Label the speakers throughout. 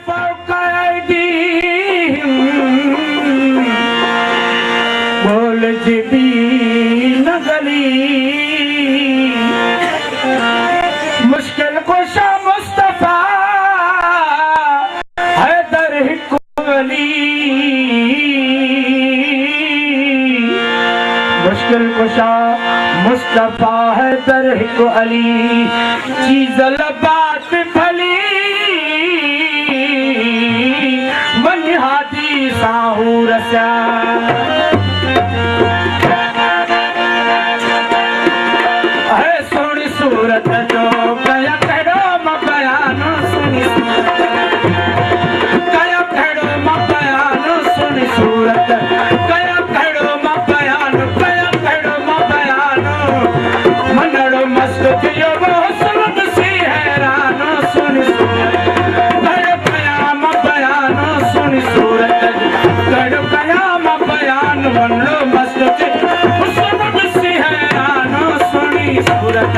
Speaker 1: فوق أيديهم بول جبين غلی مشکل کشا مصطفیٰ حیدر ہکو علی مشکل کشا مصطفیٰ حیدر ہکو علی چیز لبات بھلی منہادی ساہو رسا सूरत जो कया कहिड़ो मां बयानु सुनी कया कहिड़ो मां बयानु सुनी सूरत कया कहिड़ो मां बयानु कया कहिड़ो मां बयानु मनड़ो मस्त थियो वो सुरत सी हैरान सुनी कहिड़ो कया मां बयानु सुनी सूरत कहिड़ो कया मां बयानु मनड़ो मस्त थियो सुरत सी हैरान सुनी सूरत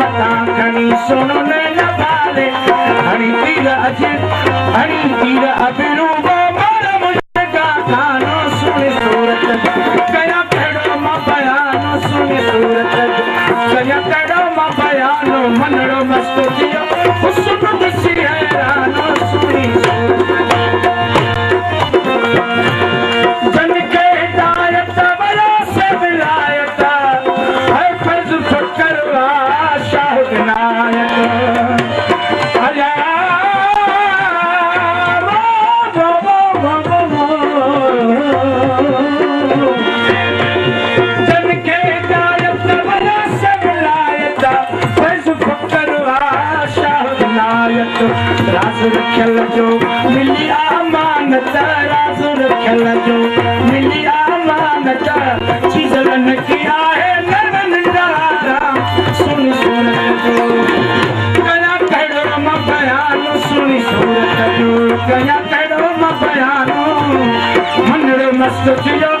Speaker 1: सुनो नैना भाले हरी तीर अज हरी तीर अबरू मारा मुझे का गानो सुनी सूरत कया कहिड़ो मां बयानो सुनी सूरत कया कहिड़ो मां बयानो मनड़ो मस्त थियो हुस्न ॾिसी हैरानो सुनी जन के हिदायत वला से विलायत है फर्ज फकर शाहिद नायक राज़ रखियल जो मिली अमानत राज़ रखियल जो मिली अमानत चीज़ वन की आहे नरन डारा सुनी सूरत जो कया कहिड़ो मां बयानु सुनी सूरत जो कया कहिड़ो मां बयानु मनड़ो मस्त थियो